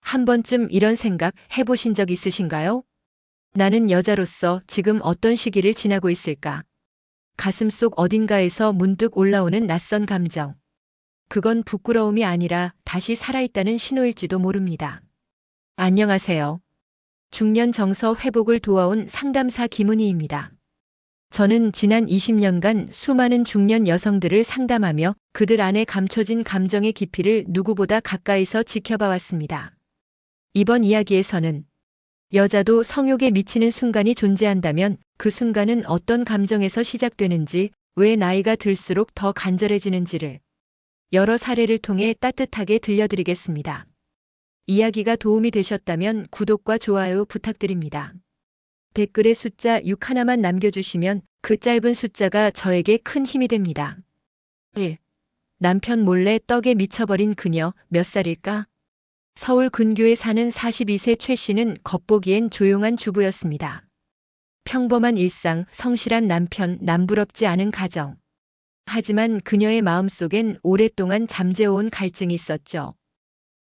한 번쯤 이런 생각 해보신 적 있으신가요? 나는 여자로서 지금 어떤 시기를 지나고 있을까? 가슴속 어딘가에서 문득 올라오는 낯선 감정. 그건 부끄러움이 아니라 다시 살아있다는 신호일지도 모릅니다. 안녕하세요. 중년 정서 회복을 도와온 상담사 김은희입니다. 저는 지난 20년간 수많은 중년 여성들을 상담하며 그들 안에 감춰진 감정의 깊이를 누구보다 가까이서 지켜봐 왔습니다. 이번 이야기에서는 여자도 성욕에 미치는 순간이 존재한다면 그 순간은 어떤 감정에서 시작되는지, 왜 나이가 들수록 더 간절해지는지를 여러 사례를 통해 따뜻하게 들려드리겠습니다. 이야기가 도움이 되셨다면 구독과 좋아요 부탁드립니다. 댓글에 숫자 6 하나만 남겨주시면 그 짧은 숫자가 저에게 큰 힘이 됩니다. 1. 남편 몰래 떡에 미쳐버린 그녀 몇 살일까? 서울 근교에 사는 42세 최 씨는 겉보기엔 조용한 주부였습니다. 평범한 일상, 성실한 남편, 남부럽지 않은 가정. 하지만 그녀의 마음속엔 오랫동안 잠재워온 갈증이 있었죠.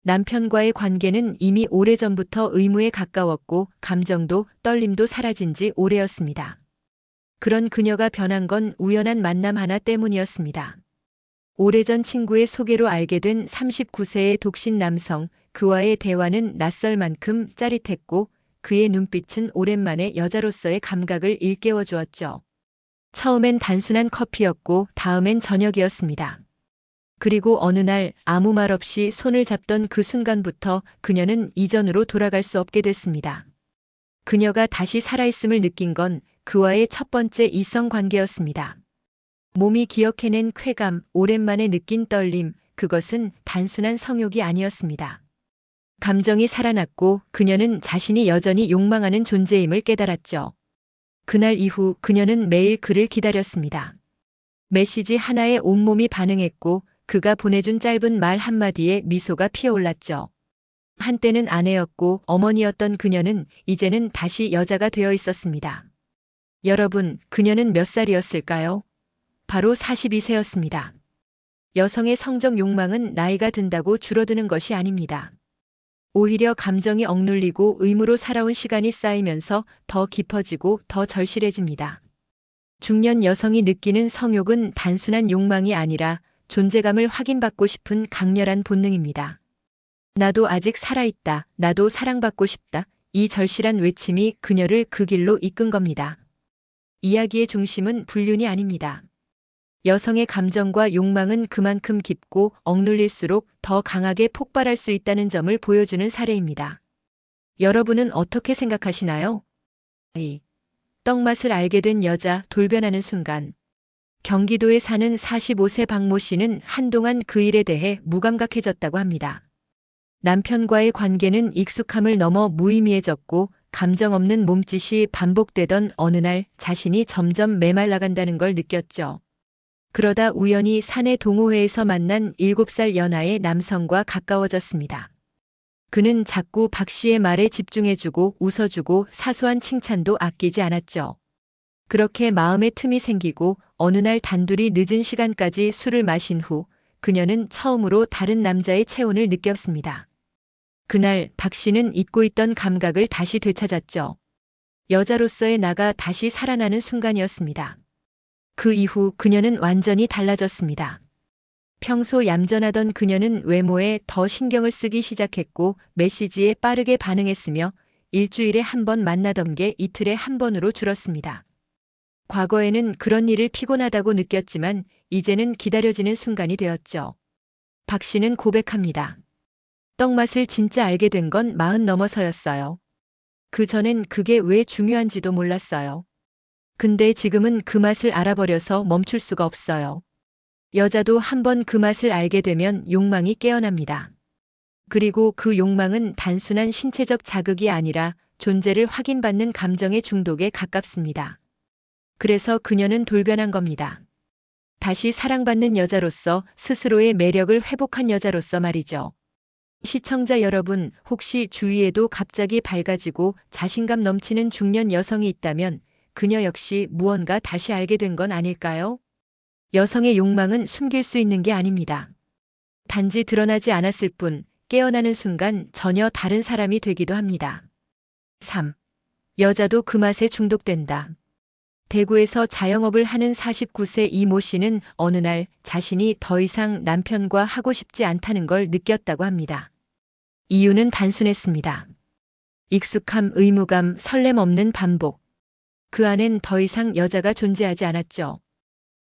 남편과의 관계는 이미 오래전부터 의무에 가까웠고 감정도 떨림도 사라진 지 오래였습니다. 그런 그녀가 변한 건 우연한 만남 하나 때문이었습니다. 오래전 친구의 소개로 알게 된 39세의 독신 남성, 그와의 대화는 낯설 만큼 짜릿했고 그의 눈빛은 오랜만에 여자로서의 감각을 일깨워 주었죠. 처음엔 단순한 커피였고 다음엔 저녁이었습니다. 그리고 어느 날 아무 말 없이 손을 잡던 그 순간부터 그녀는 이전으로 돌아갈 수 없게 됐습니다. 그녀가 다시 살아있음을 느낀 건 그와의 첫 번째 이성 관계였습니다. 몸이 기억해낸 쾌감, 오랜만에 느낀 떨림, 그것은 단순한 성욕이 아니었습니다. 감정이 살아났고 그녀는 자신이 여전히 욕망하는 존재임을 깨달았죠. 그날 이후 그녀는 매일 그를 기다렸습니다. 메시지 하나에 온몸이 반응했고 그가 보내준 짧은 말 한마디에 미소가 피어올랐죠. 한때는 아내였고 어머니였던 그녀는 이제는 다시 여자가 되어 있었습니다. 여러분, 그녀는 몇 살이었을까요? 바로 42세였습니다. 여성의 성적 욕망은 나이가 든다고 줄어드는 것이 아닙니다. 오히려 감정이 억눌리고 의무로 살아온 시간이 쌓이면서 더 깊어지고 더 절실해집니다. 중년 여성이 느끼는 성욕은 단순한 욕망이 아니라 존재감을 확인받고 싶은 강렬한 본능입니다. 나도 아직 살아있다. 나도 사랑받고 싶다. 이 절실한 외침이 그녀를 그 길로 이끈 겁니다. 이야기의 중심은 불륜이 아닙니다. 여성의 감정과 욕망은 그만큼 깊고 억눌릴수록 더 강하게 폭발할 수 있다는 점을 보여주는 사례입니다. 여러분은 어떻게 생각하시나요? 2. 떡 맛을 알게 된 여자 돌변하는 순간. 경기도에 사는 45세 박모 씨는 한동안 그 일에 대해 무감각해졌다고 합니다. 남편과의 관계는 익숙함을 넘어 무의미해졌고 감정 없는 몸짓이 반복되던 어느 날 자신이 점점 메말라간다는 걸 느꼈죠. 그러다 우연히 사내 동호회에서 만난 7살 연하의 남성과 가까워졌습니다. 그는 자꾸 박 씨의 말에 집중해주고 웃어주고 사소한 칭찬도 아끼지 않았죠. 그렇게 마음의 틈이 생기고 어느 날 단둘이 늦은 시간까지 술을 마신 후 그녀는 처음으로 다른 남자의 체온을 느꼈습니다. 그날 박 씨는 잊고 있던 감각을 다시 되찾았죠. 여자로서의 나가 다시 살아나는 순간이었습니다. 그 이후 그녀는 완전히 달라졌습니다. 평소 얌전하던 그녀는 외모에 더 신경을 쓰기 시작했고 메시지에 빠르게 반응했으며 일주일에 한 번 만나던 게 이틀에 한 번으로 줄었습니다. 과거에는 그런 일을 피곤하다고 느꼈지만 이제는 기다려지는 순간이 되었죠. 박 씨는 고백합니다. 떡 맛을 진짜 알게 된 건 40 넘어서였어요. 그 전엔 그게 왜 중요한지도 몰랐어요. 근데 지금은 그 맛을 알아버려서 멈출 수가 없어요. 여자도 한번 그 맛을 알게 되면 욕망이 깨어납니다. 그리고 그 욕망은 단순한 신체적 자극이 아니라 존재를 확인받는 감정의 중독에 가깝습니다. 그래서 그녀는 돌변한 겁니다. 다시 사랑받는 여자로서 스스로의 매력을 회복한 여자로서 말이죠. 시청자 여러분, 혹시 주위에도 갑자기 밝아지고 자신감 넘치는 중년 여성이 있다면 그녀 역시 무언가 다시 알게 된 건 아닐까요? 여성의 욕망은 숨길 수 있는 게 아닙니다. 단지 드러나지 않았을 뿐 깨어나는 순간 전혀 다른 사람이 되기도 합니다. 3. 여자도 그 맛에 중독된다. 대구에서 자영업을 하는 49세 이모 씨는 어느 날 자신이 더 이상 남편과 하고 싶지 않다는 걸 느꼈다고 합니다. 이유는 단순했습니다. 익숙함, 의무감, 설렘 없는 반복. 그 안엔 더 이상 여자가 존재하지 않았죠.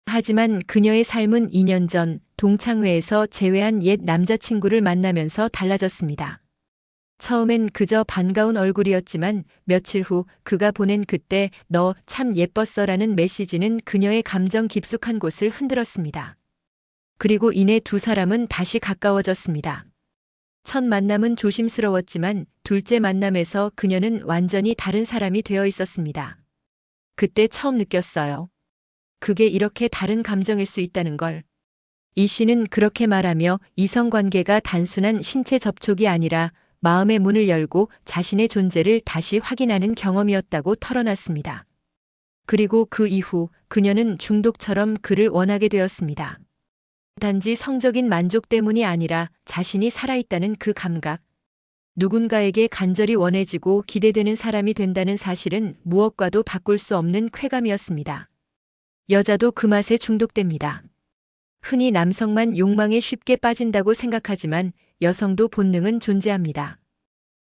하지만 그녀의 삶은 2년 전 동창회에서 제외한 옛 남자친구를 만나면서 달라졌습니다. 처음엔 그저 반가운 얼굴이었지만 며칠 후 그가 보낸 그때 너 참 예뻤어라는 메시지는 그녀의 감정 깊숙한 곳을 흔들었습니다. 그리고 이내 두 사람은 다시 가까워졌습니다. 첫 만남은 조심스러웠지만 둘째 만남에서 그녀는 완전히 다른 사람이 되어 있었습니다. 그때 처음 느꼈어요. 그게 이렇게 다른 감정일 수 있다는 걸. 이 씨는 그렇게 말하며 이성관계가 단순한 신체 접촉이 아니라 마음의 문을 열고 자신의 존재를 다시 확인하는 경험이었다고 털어놨습니다. 그리고 그 이후 그녀는 중독처럼 그를 원하게 되었습니다. 단지 성적인 만족 때문이 아니라 자신이 살아있다는 그 감각. 누군가에게 간절히 원해지고 기대되는 사람이 된다는 사실은 무엇과도 바꿀 수 없는 쾌감이었습니다. 여자도 그 맛에 중독됩니다. 흔히 남성만 욕망에 쉽게 빠진다고 생각하지만 여성도 본능은 존재합니다.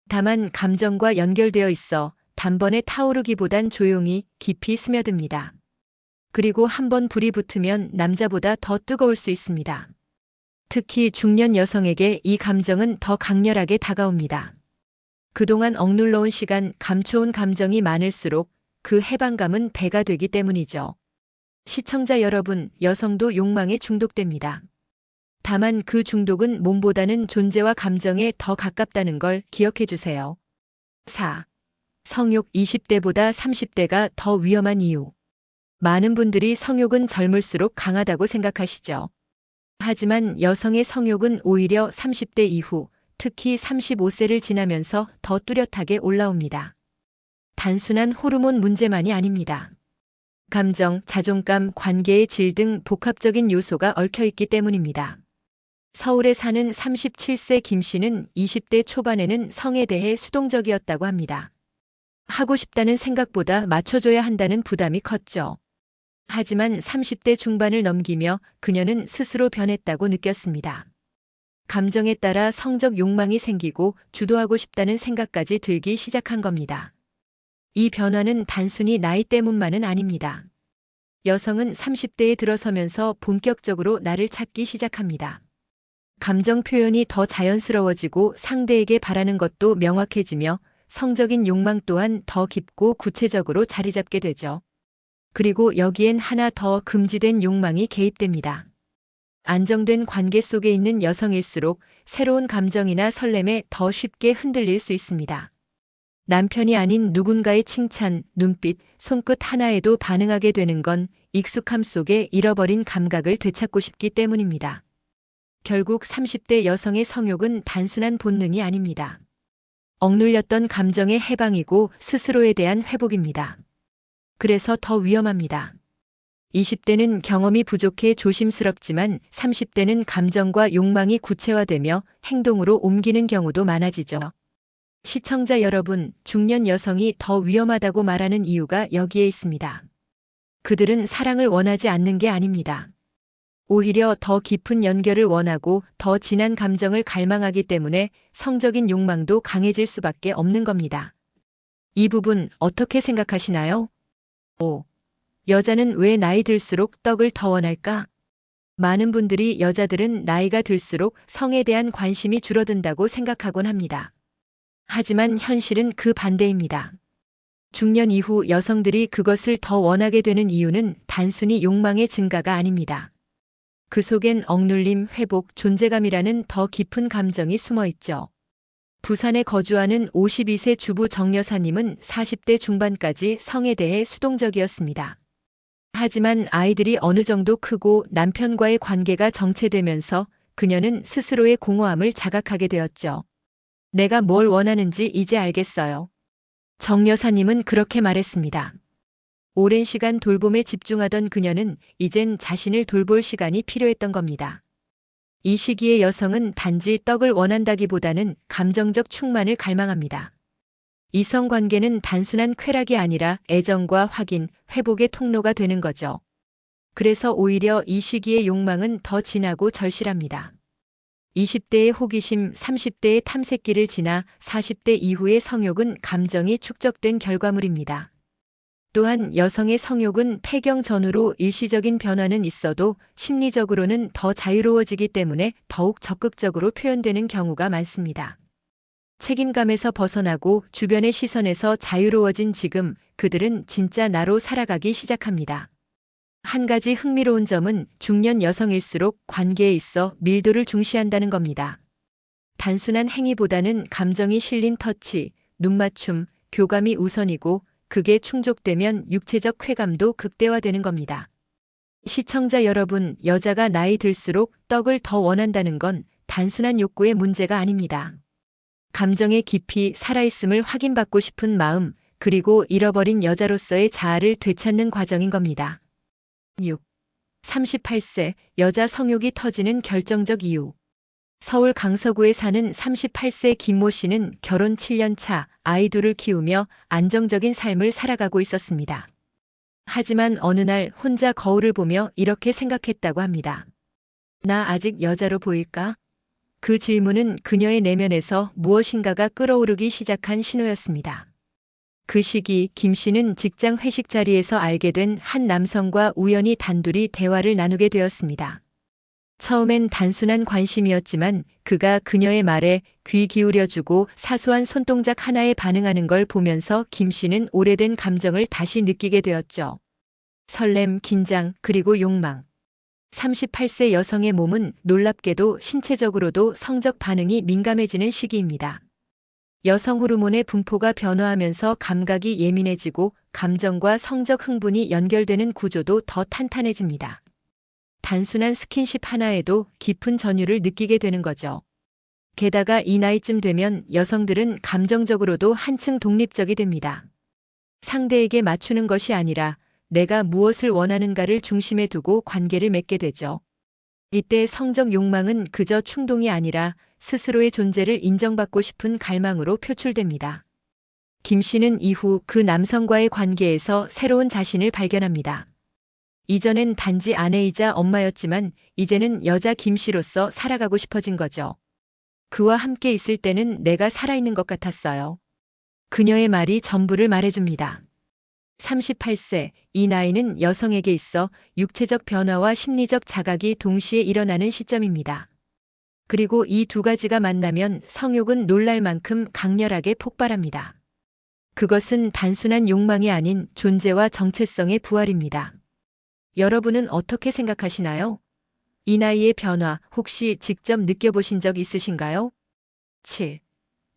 다만 감정과 연결되어 있어 단번에 타오르기보단 조용히 깊이 스며듭니다. 그리고 한번 불이 붙으면 남자보다 더 뜨거울 수 있습니다. 특히 중년 여성에게 이 감정은 더 강렬하게 다가옵니다. 그동안 억눌러온 시간, 감춰온 감정이 많을수록 그 해방감은 배가 되기 때문이죠. 시청자 여러분, 여성도 욕망에 중독됩니다. 다만 그 중독은 몸보다는 존재와 감정에 더 가깝다는 걸 기억해 주세요. 4. 성욕 20대보다 30대가 더 위험한 이유. 많은 분들이 성욕은 젊을수록 강하다고 생각하시죠. 하지만 여성의 성욕은 오히려 30대 이후, 특히 35세를 지나면서 더 뚜렷하게 올라옵니다. 단순한 호르몬 문제만이 아닙니다. 감정, 자존감, 관계의 질 등 복합적인 요소가 얽혀 있기 때문입니다. 서울에 사는 37세 김 씨는 20대 초반에는 성에 대해 수동적이었다고 합니다. 하고 싶다는 생각보다 맞춰줘야 한다는 부담이 컸죠. 하지만 30대 중반을 넘기며 그녀는 스스로 변했다고 느꼈습니다. 감정에 따라 성적 욕망이 생기고 주도하고 싶다는 생각까지 들기 시작한 겁니다. 이 변화는 단순히 나이 때문만은 아닙니다. 여성은 30대에 들어서면서 본격적으로 나를 찾기 시작합니다. 감정 표현이 더 자연스러워지고 상대에게 바라는 것도 명확해지며 성적인 욕망 또한 더 깊고 구체적으로 자리 잡게 되죠. 그리고 여기엔 하나 더 금지된 욕망이 개입됩니다. 안정된 관계 속에 있는 여성일수록 새로운 감정이나 설렘에 더 쉽게 흔들릴 수 있습니다. 남편이 아닌 누군가의 칭찬, 눈빛, 손끝 하나에도 반응하게 되는 건 익숙함 속에 잃어버린 감각을 되찾고 싶기 때문입니다. 결국 30대 여성의 성욕은 단순한 본능이 아닙니다. 억눌렸던 감정의 해방이고 스스로에 대한 회복입니다. 그래서 더 위험합니다. 20대는 경험이 부족해 조심스럽지만 30대는 감정과 욕망이 구체화되며 행동으로 옮기는 경우도 많아지죠. 시청자 여러분, 중년 여성이 더 위험하다고 말하는 이유가 여기에 있습니다. 그들은 사랑을 원하지 않는 게 아닙니다. 오히려 더 깊은 연결을 원하고 더 진한 감정을 갈망하기 때문에 성적인 욕망도 강해질 수밖에 없는 겁니다. 이 부분 어떻게 생각하시나요? 5. 여자는 왜 나이 들수록 떡을 더 원할까? 많은 분들이 여자들은 나이가 들수록 성에 대한 관심이 줄어든다고 생각하곤 합니다. 하지만 현실은 그 반대입니다. 중년 이후 여성들이 그것을 더 원하게 되는 이유는 단순히 욕망의 증가가 아닙니다. 그 속엔 억눌림, 회복, 존재감이라는 더 깊은 감정이 숨어 있죠. 부산에 거주하는 52세 주부 정 여사님은 40대 중반까지 성에 대해 수동적이었습니다. 하지만 아이들이 어느 정도 크고 남편과의 관계가 정체되면서 그녀는 스스로의 공허함을 자각하게 되었죠. 내가 뭘 원하는지 이제 알겠어요. 정 여사님은 그렇게 말했습니다. 오랜 시간 돌봄에 집중하던 그녀는 이젠 자신을 돌볼 시간이 필요했던 겁니다. 이 시기의 여성은 단지 떡을 원한다기보다는 감정적 충만을 갈망합니다. 이성 관계는 단순한 쾌락이 아니라 애정과 확인, 회복의 통로가 되는 거죠. 그래서 오히려 이 시기의 욕망은 더 진하고 절실합니다. 20대의 호기심, 30대의 탐색기를 지나 40대 이후의 성욕은 감정이 축적된 결과물입니다. 또한 여성의 성욕은 폐경 전후로 일시적인 변화는 있어도 심리적으로는 더 자유로워지기 때문에 더욱 적극적으로 표현되는 경우가 많습니다. 책임감에서 벗어나고 주변의 시선에서 자유로워진 지금 그들은 진짜 나로 살아가기 시작합니다. 한 가지 흥미로운 점은 중년 여성일수록 관계에 있어 밀도를 중시한다는 겁니다. 단순한 행위보다는 감정이 실린 터치, 눈맞춤, 교감이 우선이고 그게 충족되면 육체적 쾌감도 극대화되는 겁니다. 시청자 여러분, 여자가 나이 들수록 떡을 더 원한다는 건 단순한 욕구의 문제가 아닙니다. 감정의 깊이 살아있음을 확인받고 싶은 마음, 그리고 잃어버린 여자로서의 자아를 되찾는 과정인 겁니다. 6. 38세 여자 성욕이 터지는 결정적 이유. 서울 강서구에 사는 38세 김모 씨는 결혼 7년 차 아이 둘을 키우며 안정적인 삶을 살아가고 있었습니다. 하지만 어느 날 혼자 거울을 보며 이렇게 생각했다고 합니다. 나 아직 여자로 보일까? 그 질문은 그녀의 내면에서 무엇인가가 끓어오르기 시작한 신호였습니다. 그 시기 김 씨는 직장 회식 자리에서 알게 된 한 남성과 우연히 단둘이 대화를 나누게 되었습니다. 처음엔 단순한 관심이었지만 그가 그녀의 말에 귀 기울여주고 사소한 손동작 하나에 반응하는 걸 보면서 김 씨는 오래된 감정을 다시 느끼게 되었죠. 설렘, 긴장, 그리고 욕망. 38세 여성의 몸은 놀랍게도 신체적으로도 성적 반응이 민감해지는 시기입니다. 여성 호르몬의 분포가 변화하면서 감각이 예민해지고 감정과 성적 흥분이 연결되는 구조도 더 탄탄해집니다. 단순한 스킨십 하나에도 깊은 전율을 느끼게 되는 거죠. 게다가 이 나이쯤 되면 여성들은 감정적으로도 한층 독립적이 됩니다. 상대에게 맞추는 것이 아니라 내가 무엇을 원하는가를 중심에 두고 관계를 맺게 되죠. 이때 성적 욕망은 그저 충동이 아니라 스스로의 존재를 인정받고 싶은 갈망으로 표출됩니다. 김 씨는 이후 그 남성과의 관계에서 새로운 자신을 발견합니다. 이전엔 단지 아내이자 엄마였지만 이제는 여자 김 씨로서 살아가고 싶어진 거죠. 그와 함께 있을 때는 내가 살아있는 것 같았어요. 그녀의 말이 전부를 말해줍니다. 38세, 이 나이는 여성에게 있어 육체적 변화와 심리적 자각이 동시에 일어나는 시점입니다. 그리고 이 두 가지가 만나면 성욕은 놀랄 만큼 강렬하게 폭발합니다. 그것은 단순한 욕망이 아닌 존재와 정체성의 부활입니다. 여러분은 어떻게 생각하시나요? 이 나이의 변화 혹시 직접 느껴보신 적 있으신가요? 7.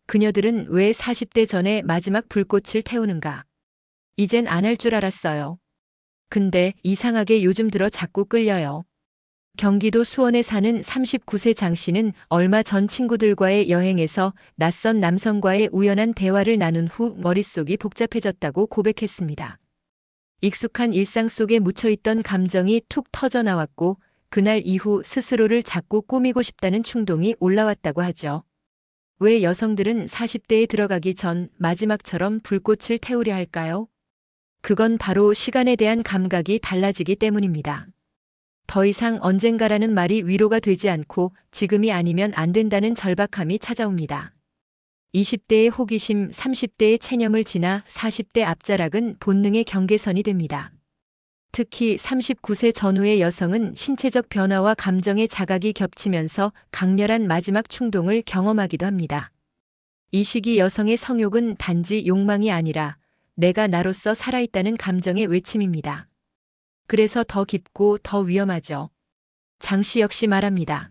그녀들은 왜 40대 전에 마지막 불꽃을 태우는가? 이젠 안 할 줄 알았어요. 근데 이상하게 요즘 들어 자꾸 끌려요. 경기도 수원에 사는 39세 장 씨는 얼마 전 친구들과의 여행에서 낯선 남성과의 우연한 대화를 나눈 후 머릿속이 복잡해졌다고 고백했습니다. 익숙한 일상 속에 묻혀있던 감정이 툭 터져나왔고 그날 이후 스스로를 자꾸 꾸미고 싶다는 충동이 올라왔다고 하죠. 왜 여성들은 40대에 들어가기 전 마지막처럼 불꽃을 태우려 할까요? 그건 바로 시간에 대한 감각이 달라지기 때문입니다. 더 이상 언젠가라는 말이 위로가 되지 않고 지금이 아니면 안 된다는 절박함이 찾아옵니다. 20대의 호기심, 30대의 체념을 지나 40대 앞자락은 본능의 경계선이 됩니다. 특히 39세 전후의 여성은 신체적 변화와 감정의 자각이 겹치면서 강렬한 마지막 충동을 경험하기도 합니다. 이 시기 여성의 성욕은 단지 욕망이 아니라 내가 나로서 살아있다는 감정의 외침입니다. 그래서 더 깊고 더 위험하죠. 장 씨 역시 말합니다.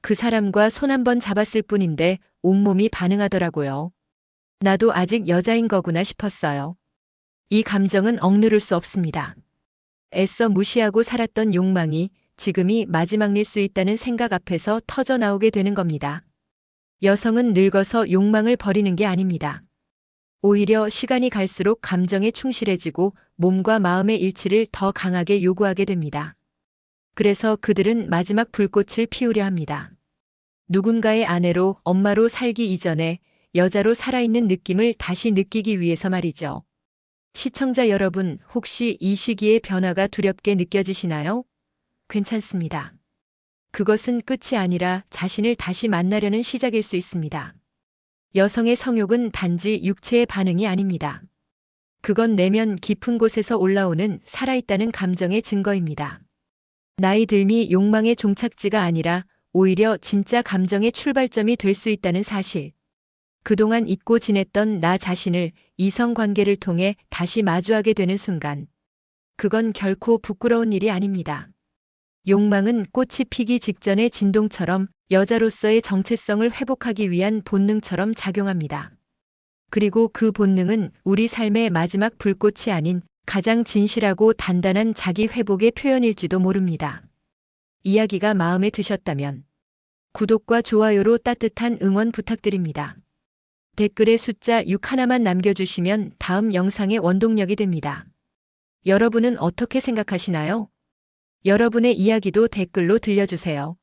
그 사람과 손 한 번 잡았을 뿐인데 온몸이 반응하더라고요. 나도 아직 여자인 거구나 싶었어요. 이 감정은 억누를 수 없습니다. 애써 무시하고 살았던 욕망이 지금이 마지막일 수 있다는 생각 앞에서 터져 나오게 되는 겁니다. 여성은 늙어서 욕망을 버리는 게 아닙니다. 오히려 시간이 갈수록 감정에 충실해지고 몸과 마음의 일치를 더 강하게 요구하게 됩니다. 그래서 그들은 마지막 불꽃을 피우려 합니다. 누군가의 아내로, 엄마로 살기 이전에 여자로 살아있는 느낌을 다시 느끼기 위해서 말이죠. 시청자 여러분, 혹시 이 시기의 변화가 두렵게 느껴지시나요? 괜찮습니다. 그것은 끝이 아니라 자신을 다시 만나려는 시작일 수 있습니다. 여성의 성욕은 단지 육체의 반응이 아닙니다. 그건 내면 깊은 곳에서 올라오는 살아있다는 감정의 증거입니다. 나이 들미 욕망의 종착지가 아니라 오히려 진짜 감정의 출발점이 될 수 있다는 사실. 그동안 잊고 지냈던 나 자신을 이성 관계를 통해 다시 마주하게 되는 순간. 그건 결코 부끄러운 일이 아닙니다. 욕망은 꽃이 피기 직전의 진동처럼 여자로서의 정체성을 회복하기 위한 본능처럼 작용합니다. 그리고 그 본능은 우리 삶의 마지막 불꽃이 아닌 가장 진실하고 단단한 자기 회복의 표현일지도 모릅니다. 이야기가 마음에 드셨다면 구독과 좋아요로 따뜻한 응원 부탁드립니다. 댓글에 숫자 6 하나만 남겨주시면 다음 영상의 원동력이 됩니다. 여러분은 어떻게 생각하시나요? 여러분의 이야기도 댓글로 들려주세요.